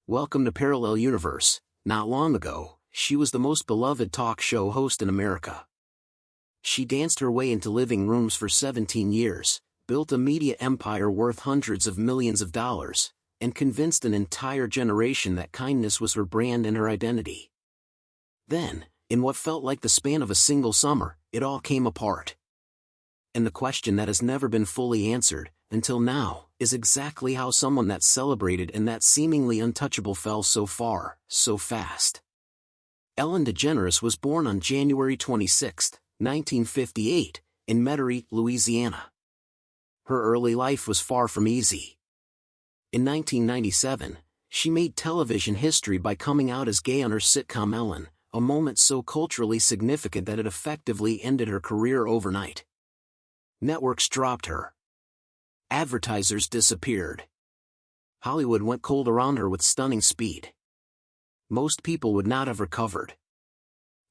Welcome to Parallel Universe. Not long ago, she was the most beloved talk show host in America. She danced her way into living rooms for 17 years, built a media empire worth hundreds of millions of dollars, and convinced an entire generation that kindness was her brand and her identity. Then, in what felt like the span of a single summer, it all came apart. And the question that has never been fully answered, until now, is exactly how someone that celebrated and that seemingly untouchable fell so far, so fast. Ellen DeGeneres was born on January 26, 1958, in Metairie, Louisiana. Her early life was far from easy. In 1997, she made television history by coming out as gay on her sitcom Ellen, a moment so culturally significant that it effectively ended her career overnight. Networks dropped her. Advertisers disappeared. Hollywood went cold around her with stunning speed. Most people would not have recovered.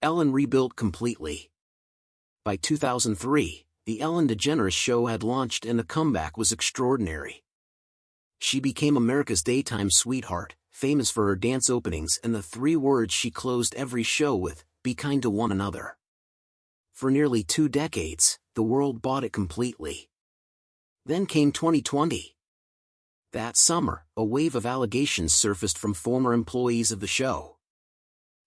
Ellen rebuilt completely. By 2003, The Ellen DeGeneres Show had launched and the comeback was extraordinary. She became America's daytime sweetheart, famous for her dance openings and the 3 words she closed every show with, "Be kind to one another." For nearly 2 decades, the world bought it completely. Then came 2020. That summer, a wave of allegations surfaced from former employees of the show.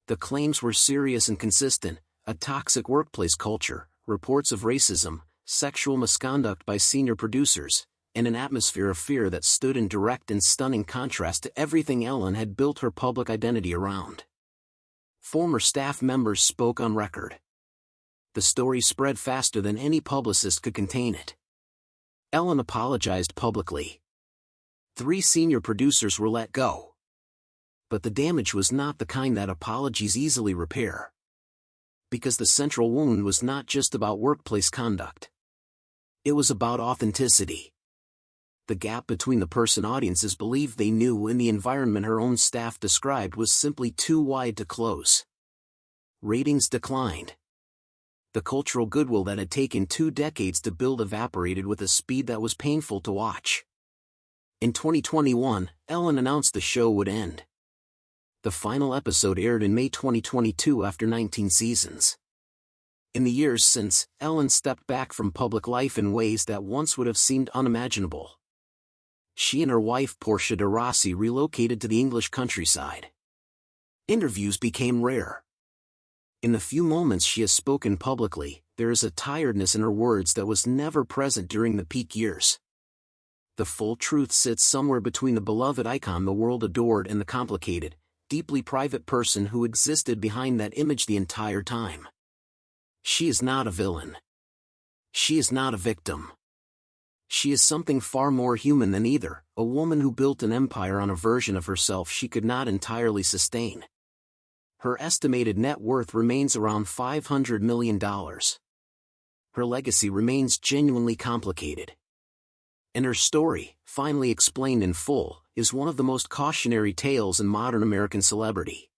The claims were serious and consistent: a toxic workplace culture, reports of racism, sexual misconduct by senior producers, and an atmosphere of fear that stood in direct and stunning contrast to everything Ellen had built her public identity around. Former staff members spoke on record. The story spread faster than any publicist could contain it. Ellen apologized publicly. 3 senior producers were let go. But the damage was not the kind that apologies easily repair. Because the central wound was not just about workplace conduct. It was about authenticity. The gap between the person audiences believed they knew and the environment her own staff described was simply too wide to close. Ratings declined. The cultural goodwill that had taken 2 decades to build evaporated with a speed that was painful to watch. In 2021, Ellen announced the show would end. The final episode aired in May 2022 after 19 seasons. In the years since, Ellen stepped back from public life in ways that once would have seemed unimaginable. She and her wife Portia de Rossi relocated to the English countryside. Interviews became rare. In the few moments she has spoken publicly, there is a tiredness in her words that was never present during the peak years. The full truth sits somewhere between the beloved icon the world adored and the complicated, deeply private person who existed behind that image the entire time. She is not a villain. She is not a victim. She is something far more human than either, a woman who built an empire on a version of herself she could not entirely sustain. Her estimated net worth remains around $500 million. Her legacy remains genuinely complicated. And her story, finally explained in full, is one of the most cautionary tales in modern American celebrity.